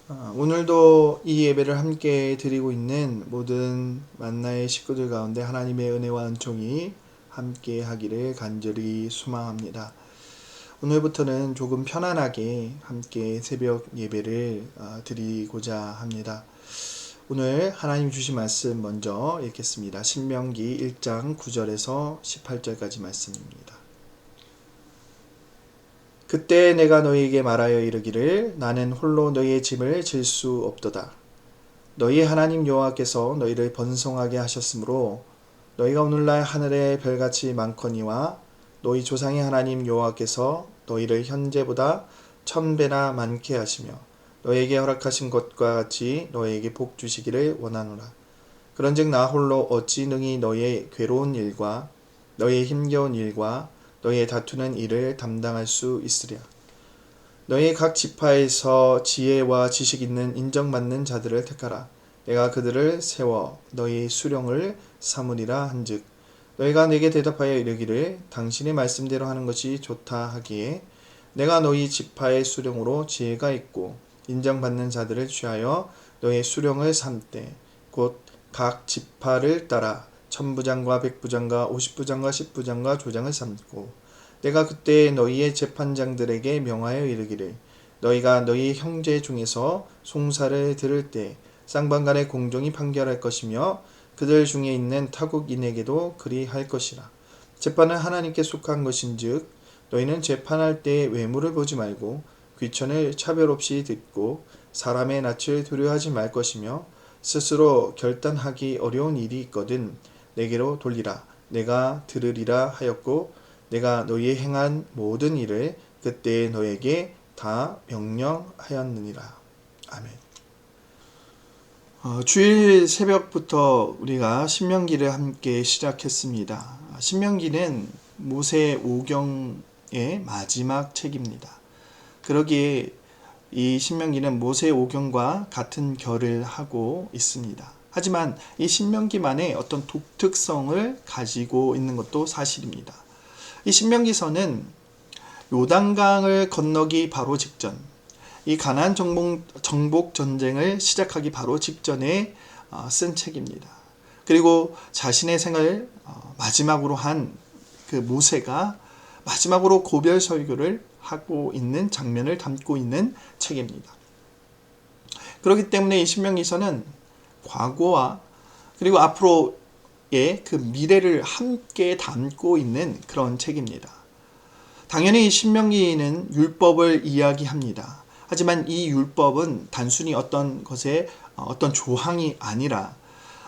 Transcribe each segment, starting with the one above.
오늘도 이 예배를 함께 드리고 있는 모든 만나의 식구들 가운데 하나님의 은혜와 은총이 함께 하기를 간절히 소망합니다. 오늘부터는 조금 편안하게 함께 새벽 예배를 드리고자 합니다. 오늘 하나님 주신 말씀 먼저 읽겠습니다. 신명기 1장 9절에서 18절까지 말씀입니다. 그때 내가 너희에게 말하여 이르기를 나는 홀로 너희의 짐을 질 수 없도다. 너희 하나님 여호와께서 너희를 번성하게 하셨으므로 너희가 오늘날 하늘의 별같이 많거니와 너희 조상의 하나님 여호와께서 너희를 현재보다 1000배나 많게 하시며 너희에게 허락하신 것과 같이 너희에게 복 주시기를 원하노라. 그런즉 나 홀로 어찌 능히 너희의 괴로운 일과 너희의 힘겨운 일과 너희의 다투는 일을 담당할 수 있으랴. 너희 각 지파에서 지혜와 지식 있는 인정받는 자들을 택하라. 내가 그들을 세워 너희 수령을 삼으리라 한즉 너희가 내게 대답하여 이르기를 당신의 말씀대로 하는 것이 좋다 하기에 내가 너희 지파의 수령으로 지혜가 있고 인정받는 자들을 취하여 너희 수령을 삼되 곧 각 지파를 따라 천부장과 백부장과 50부장과 10부장과 조장을 삼고 내가 그때 너희의 재판장들에게 명하여 이르기를 너희가 너희 형제 중에서 송사를 들을 때 쌍방간에 공정히 판결할 것이며 그들 중에 있는 타국인에게도 그리할 것이라. 재판은 하나님께 속한 것인즉 너희는 재판할 때 외모를 보지 말고 귀천을 차별 없이 듣고 사람의 낯을 두려워하지 말 것이며 스스로 결단하기 어려운 일이 있거든 내게로 돌리라. 내가 들으리라 하였고 내가 너희의 행한 모든 일을 그때 너희에게 다 명령하였느니라. 아멘. 주일 새벽부터 우리가 신명기를 함께 시작했습니다. 신명기는 모세 오경의 마지막 책입니다. 그러기에 이 신명기는 모세 오경과 같은 결을 하고 있습니다. 하지만 이 신명기만의 어떤 독특성을 가지고 있는 것도 사실입니다. 이 신명기서는 요단강을 건너기 바로 직전, 이 가나안 정복 전쟁을 시작하기 바로 직전에 쓴 책입니다. 그리고 자신의 생을 마지막으로 한 그 모세가 마지막으로 고별 설교를 하고 있는 장면을 담고 있는 책입니다. 그렇기 때문에 이 신명기서는 과거와 그리고 앞으로의 그 미래를 함께 담고 있는 그런 책입니다. 당연히 이 신명기는 율법을 이야기합니다. 하지만 이 율법은 단순히 어떤 것의 어떤 조항이 아니라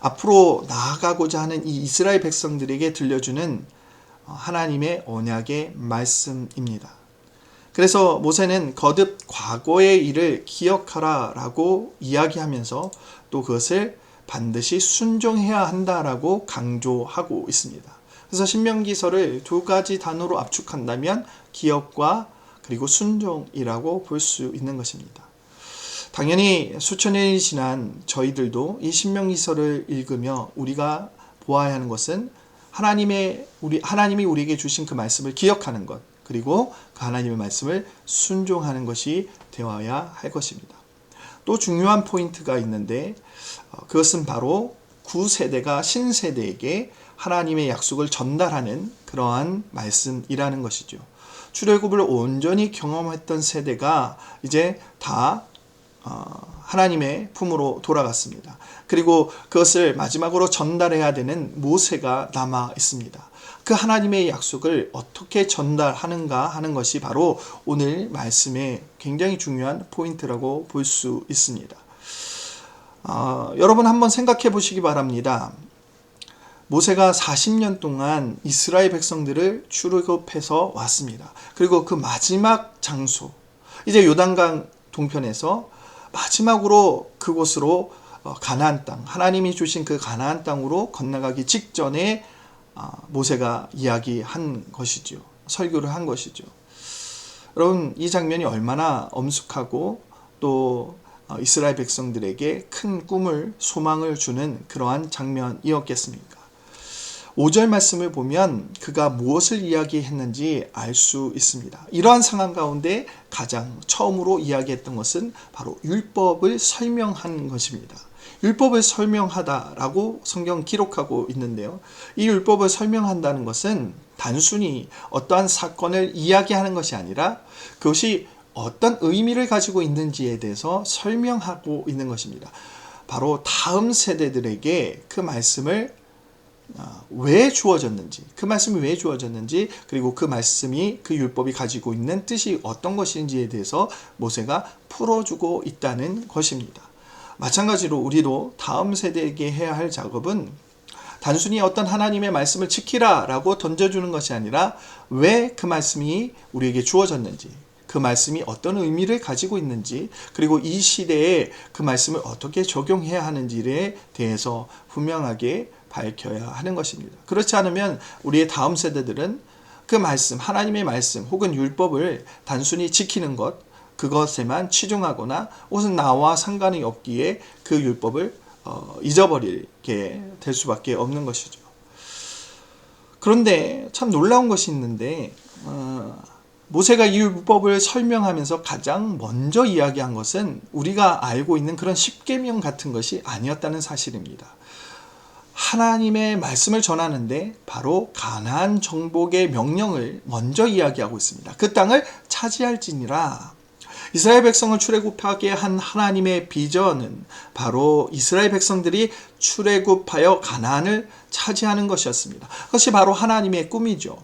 앞으로 나아가고자 하는 이 이스라엘 백성들에게 들려주는 하나님의 언약의 말씀입니다. 그래서 모세는 거듭 과거의 일을 기억하라 라고 이야기하면서 또 그것을 반드시 순종해야 한다라고 강조하고 있습니다. 그래서 신명기서를 두 가지 단어로 압축한다면 기억과 그리고 순종이라고 볼 수 있는 것입니다. 당연히 수천 년이 지난 저희들도 이 신명기서를 읽으며 우리가 보아야 하는 것은 하나님이 우리에게 주신 그 말씀을 기억하는 것, 그리고 그 하나님의 말씀을 순종하는 것이 되어야 할 것입니다. 또 중요한 포인트가 있는데 그것은 바로 구세대가 신세대에게 하나님의 약속을 전달하는 그러한 말씀이라는 것이죠. 출애굽을 온전히 경험했던 세대가 이제 다 하나님의 품으로 돌아갔습니다. 그리고 그것을 마지막으로 전달해야 되는 모세가 남아 있습니다. 그 하나님의 약속을 어떻게 전달하는가 하는 것이 바로 오늘 말씀의 굉장히 중요한 포인트라고 볼 수 있습니다. 여러분 한번 생각해 보시기 바랍니다. 모세가 40년 동안 이스라엘 백성들을 출애굽해서 왔습니다. 그리고 그 마지막 장소, 이제 요단강 동편에서 마지막으로 그곳으로 가나안 땅, 하나님이 주신 그 가나안 땅으로 건너가기 직전에 모세가 이야기한 것이죠. 설교를 한 것이죠. 여러분, 이 장면이 얼마나 엄숙하고 또 이스라엘 백성들에게 큰 꿈을, 소망을 주는 그러한 장면이었겠습니까? 5절 말씀을 보면 그가 무엇을 이야기했는지 알 수 있습니다. 이러한 상황 가운데 가장 처음으로 이야기했던 것은 바로 율법을 설명한 것입니다. 율법을 설명하다라고 성경 기록하고 있는데요. 이 율법을 설명한다는 것은 단순히 어떠한 사건을 이야기하는 것이 아니라 그것이 어떤 의미를 가지고 있는지에 대해서 설명하고 있는 것입니다. 바로 다음 세대들에게 그 말씀을 왜 주어졌는지, 그 말씀이 왜 주어졌는지, 그리고 그 말씀이, 그 율법이 가지고 있는 뜻이 어떤 것인지에 대해서 모세가 풀어주고 있다는 것입니다. 마찬가지로 우리도 다음 세대에게 해야 할 작업은 단순히 어떤 하나님의 말씀을 지키라 라고 던져주는 것이 아니라 왜 그 말씀이 우리에게 주어졌는지, 그 말씀이 어떤 의미를 가지고 있는지, 그리고 이 시대에 그 말씀을 어떻게 적용해야 하는지에 대해서 분명하게 밝혀야 하는 것입니다. 그렇지 않으면 우리의 다음 세대들은 그 말씀, 하나님의 말씀 혹은 율법을 단순히 지키는 것, 그것에만 치중하거나 혹은 나와 상관이 없기에 그 율법을 잊어버리게 될 수밖에 없는 것이죠. 그런데 참 놀라운 것이 있는데 모세가 이 율법을 설명하면서 가장 먼저 이야기한 것은 우리가 알고 있는 그런 십계명 같은 것이 아니었다는 사실입니다. 하나님의 말씀을 전하는데 바로 가나안 정복의 명령을 먼저 이야기하고 있습니다. 그 땅을 차지할지니라. 이스라엘 백성을 출애굽하게 한 하나님의 비전은 바로 이스라엘 백성들이 출애굽하여 가나안을 차지하는 것이었습니다. 그것이 바로 하나님의 꿈이죠.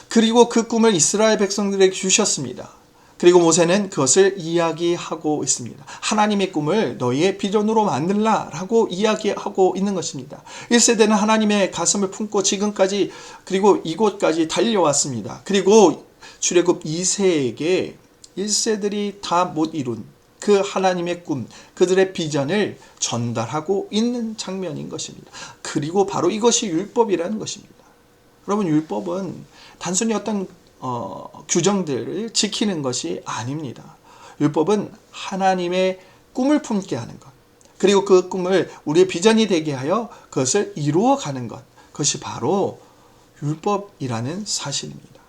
그리고 그 꿈을 이스라엘 백성들에게 주셨습니다. 그리고 모세는 그것을 이야기하고 있습니다. 하나님의 꿈을 너희의 비전으로 만들라 라고 이야기하고 있는 것입니다. 1세대는 하나님의 가슴을 품고 지금까지 그리고 이곳까지 달려왔습니다. 그리고 출애굽 2세에게 1세들이 다 못 이룬 그 하나님의 꿈, 그들의 비전을 전달하고 있는 장면인 것입니다. 그리고 바로 이것이 율법이라는 것입니다. 여러분, 율법은 단순히 어떤 규정들을 지키는 것이 아닙니다. 율법은 하나님의 꿈을 품게 하는 것, 그리고 그 꿈을 우리의 비전이 되게 하여 그것을 이루어가는 것, 그것이 바로 율법이라는 사실입니다.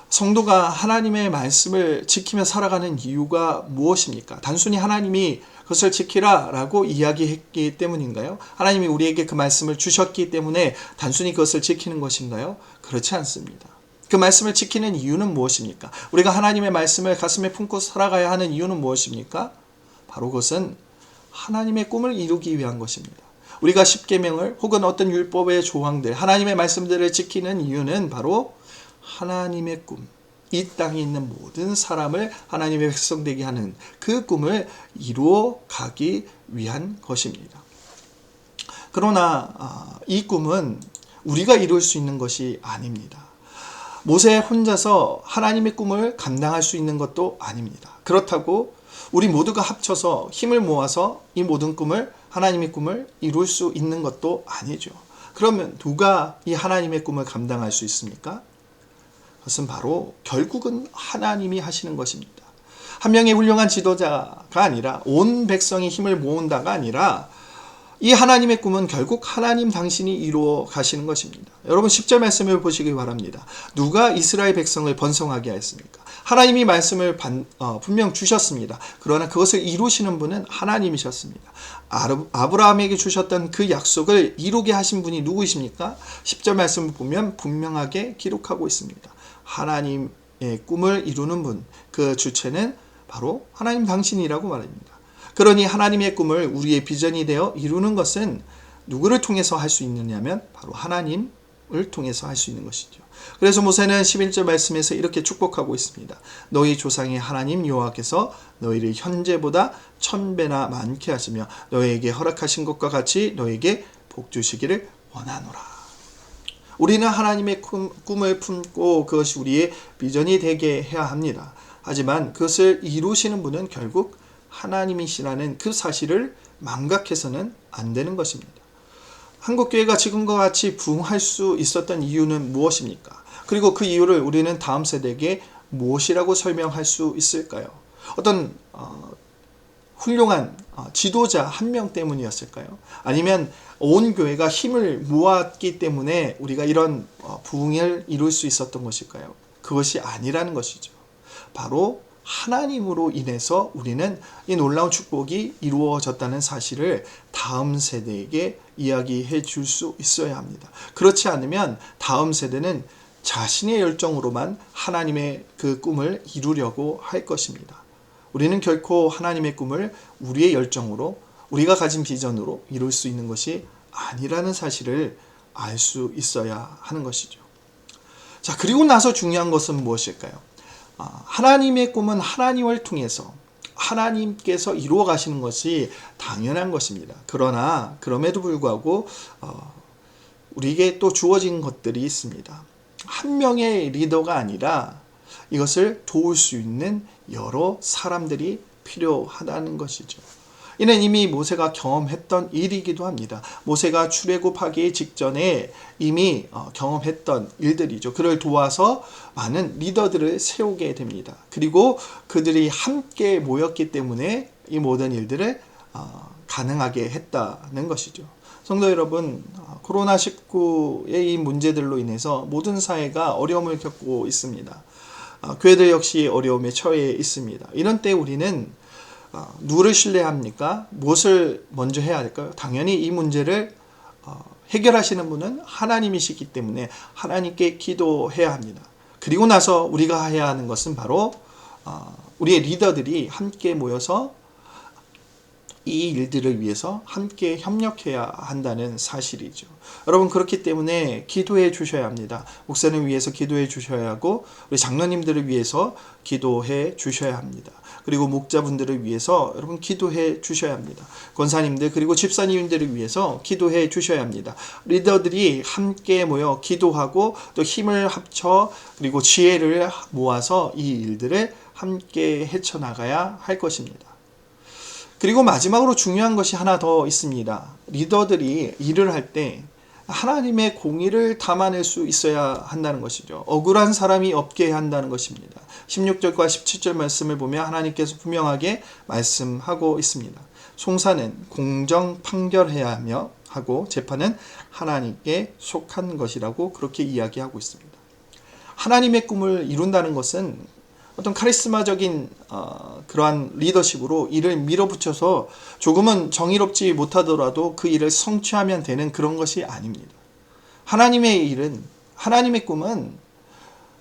성도가 하나님의 말씀을 지키며 살아가는 이유가 무엇입니까? 단순히 하나님이 그것을 지키라 라고 이야기했기 때문인가요? 하나님이 우리에게 그 말씀을 주셨기 때문에 단순히 그것을 지키는 것인가요? 그렇지 않습니다. 그 말씀을 지키는 이유는 무엇입니까? 우리가 하나님의 말씀을 가슴에 품고 살아가야 하는 이유는 무엇입니까? 바로 그것은 하나님의 꿈을 이루기 위한 것입니다. 우리가 십계명을 혹은 어떤 율법의 조항들, 하나님의 말씀들을 지키는 이유는 바로 하나님의 꿈, 이 땅에 있는 모든 사람을 하나님의 백성 되게 하는 그 꿈을 이루어 가기 위한 것입니다. 그러나 이 꿈은 우리가 이룰 수 있는 것이 아닙니다. 모세 혼자서 하나님의 꿈을 감당할 수 있는 것도 아닙니다. 그렇다고 우리 모두가 합쳐서 힘을 모아서 이 모든 꿈을, 하나님의 꿈을 이룰 수 있는 것도 아니죠. 그러면 누가 이 하나님의 꿈을 감당할 수 있습니까? 그것은 바로 결국은 하나님이 하시는 것입니다. 한 명의 훌륭한 지도자가 아니라 온 백성이 힘을 모은다가 아니라 이 하나님의 꿈은 결국 하나님 당신이 이루어 가시는 것입니다. 여러분 10절 말씀을 보시기 바랍니다. 누가 이스라엘 백성을 번성하게 하였습니까? 하나님이 말씀을 분명 주셨습니다. 그러나 그것을 이루시는 분은 하나님이셨습니다. 아브라함에게 주셨던 그 약속을 이루게 하신 분이 누구이십니까? 10절 말씀을 보면 분명하게 기록하고 있습니다. 하나님의 꿈을 이루는 분, 그 주체는 바로 하나님 당신이라고 말합니다. 그러니 하나님의 꿈을 우리의 비전이 되어 이루는 것은 누구를 통해서 할 수 있느냐면 바로 하나님을 통해서 할 수 있는 것이죠. 그래서 모세는 11절 말씀에서 이렇게 축복하고 있습니다. 너희 조상의 하나님 여호와께서 너희를 현재보다 1000배나 많게 하시며 너희에게 허락하신 것과 같이 너희에게 복 주시기를 원하노라. 우리는 하나님의 꿈을 품고 그것이 우리의 비전이 되게 해야 합니다. 하지만 그것을 이루시는 분은 결국 하나님이시라는 그 사실을 망각해서는 안 되는 것입니다. 한국교회가 지금과 같이 부흥할 수 있었던 이유는 무엇입니까? 그리고 그 이유를 우리는 다음 세대에게 무엇이라고 설명할 수 있을까요? 어떤 훌륭한 지도자 한 명 때문이었을까요? 아니면 온 교회가 힘을 모았기 때문에 우리가 이런 부흥을 이룰 수 있었던 것일까요? 그것이 아니라는 것이죠. 바로 하나님으로 인해서 우리는 이 놀라운 축복이 이루어졌다는 사실을 다음 세대에게 이야기해 줄 수 있어야 합니다. 그렇지 않으면 다음 세대는 자신의 열정으로만 하나님의 그 꿈을 이루려고 할 것입니다. 우리는 결코 하나님의 꿈을 우리의 열정으로, 우리가 가진 비전으로 이룰 수 있는 것이 아니라는 사실을 알 수 있어야 하는 것이죠. 자, 그리고 나서 중요한 것은 무엇일까요? 하나님의 꿈은 하나님을 통해서 하나님께서 이루어 가시는 것이 당연한 것입니다. 그러나 그럼에도 불구하고 우리에게 또 주어진 것들이 있습니다. 한 명의 리더가 아니라 이것을 도울 수 있는 여러 사람들이 필요하다는 것이죠. 이는 이미 모세가 경험했던 일이기도 합니다. 모세가 출애굽하기 직전에 이미 경험했던 일들이죠. 그를 도와서 많은 리더들을 세우게 됩니다. 그리고 그들이 함께 모였기 때문에 이 모든 일들을 가능하게 했다는 것이죠. 성도 여러분, 코로나19의 이 문제들로 인해서 모든 사회가 어려움을 겪고 있습니다. 교회들 역시 어려움에 처해 있습니다. 이런 때 우리는 누구를 신뢰합니까? 무엇을 먼저 해야 할까요? 당연히 이 문제를 해결하시는 분은 하나님이시기 때문에 하나님께 기도해야 합니다. 그리고 나서 우리가 해야 하는 것은 바로 우리의 리더들이 함께 모여서 이 일들을 위해서 함께 협력해야 한다는 사실이죠. 여러분, 그렇기 때문에 기도해 주셔야 합니다. 목사님 위해서 기도해 주셔야 하고 우리 장로님들을 위해서 기도해 주셔야 합니다. 그리고 목자분들을 위해서 여러분 기도해 주셔야 합니다. 권사님들 그리고 집사님들을 위해서 기도해 주셔야 합니다. 리더들이 함께 모여 기도하고 또 힘을 합쳐 그리고 지혜를 모아서 이 일들을 함께 헤쳐나가야 할 것입니다. 그리고 마지막으로 중요한 것이 하나 더 있습니다. 리더들이 일을 할 때 하나님의 공의를 담아낼 수 있어야 한다는 것이죠. 억울한 사람이 없게 한다는 것입니다. 16절과 17절 말씀을 보면 하나님께서 분명하게 말씀하고 있습니다. 송사는 공정 판결해야 하며 하고 재판은 하나님께 속한 것이라고 그렇게 이야기하고 있습니다. 하나님의 꿈을 이룬다는 것은 어떤 카리스마적인 그러한 리더십으로 일을 밀어붙여서 조금은 정의롭지 못하더라도 그 일을 성취하면 되는 그런 것이 아닙니다. 하나님의 일은, 하나님의 꿈은,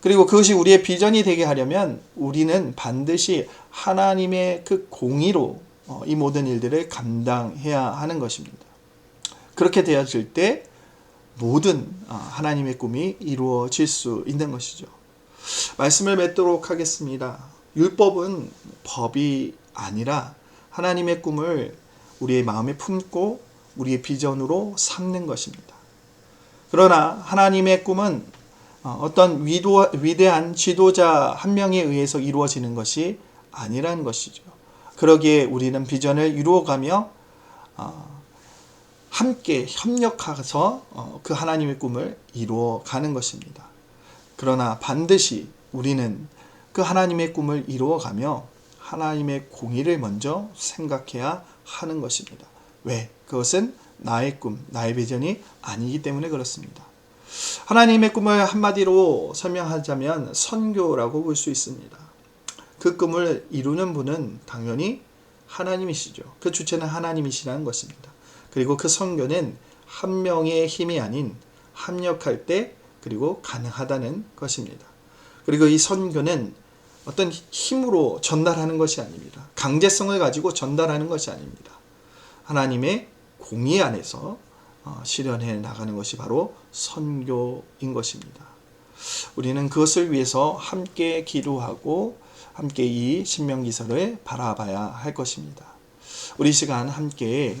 그리고 그것이 우리의 비전이 되게 하려면 우리는 반드시 하나님의 그 공의로 이 모든 일들을 감당해야 하는 것입니다. 그렇게 되어질 때 모든 하나님의 꿈이 이루어질 수 있는 것이죠. 말씀을 맺도록 하겠습니다. 율법은 법이 아니라 하나님의 꿈을 우리의 마음에 품고 우리의 비전으로 삼는 것입니다. 그러나 하나님의 꿈은 어떤 위대한 지도자 한 명에 의해서 이루어지는 것이 아니라는 것이죠. 그러기에 우리는 비전을 이루어가며 함께 협력해서 그 하나님의 꿈을 이루어가는 것입니다. 그러나 반드시 우리는 그 하나님의 꿈을 이루어가며 하나님의 공의를 먼저 생각해야 하는 것입니다. 왜? 그것은 나의 꿈, 나의 비전이 아니기 때문에 그렇습니다. 하나님의 꿈을 한마디로 설명하자면 선교라고 볼 수 있습니다. 그 꿈을 이루는 분은 당연히 하나님이시죠. 그 주체는 하나님이시라는 것입니다. 그리고 그 선교는 한 명의 힘이 아닌 합력할 때 그리고 가능하다는 것입니다. 그리고 이 선교는 어떤 힘으로 전달하는 것이 아닙니다. 강제성을 가지고 전달하는 것이 아닙니다. 하나님의 공의 안에서 실현해 나가는 것이 바로 선교인 것입니다. 우리는 그것을 위해서 함께 기도하고 함께 이 신명기서를 바라봐야 할 것입니다. 우리 시간 함께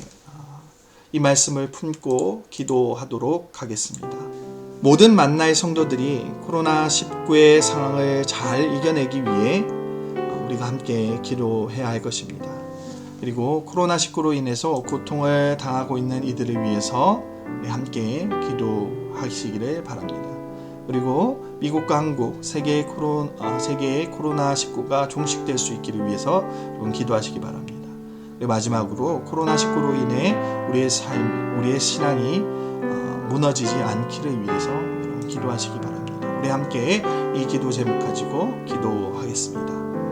이 말씀을 품고 기도하도록 하겠습니다. 모든 만나의 성도들이 코로나19의 상황을 잘 이겨내기 위해 우리가 함께 기도해야 할 것입니다. 그리고 코로나19로 인해서 고통을 당하고 있는 이들을 위해서 함께 기도하시기를 바랍니다. 그리고 미국과 한국, 세계의 코로나19가 종식될 수 있기를 위해서 여러분 기도하시기 바랍니다. 그리고 마지막으로 코로나19로 인해 우리의 삶, 우리의 신앙이 무너지지 않기를 위해서 여러분 기도하시기 바랍니다. 우리 함께 이 기도 제목 가지고 기도하겠습니다.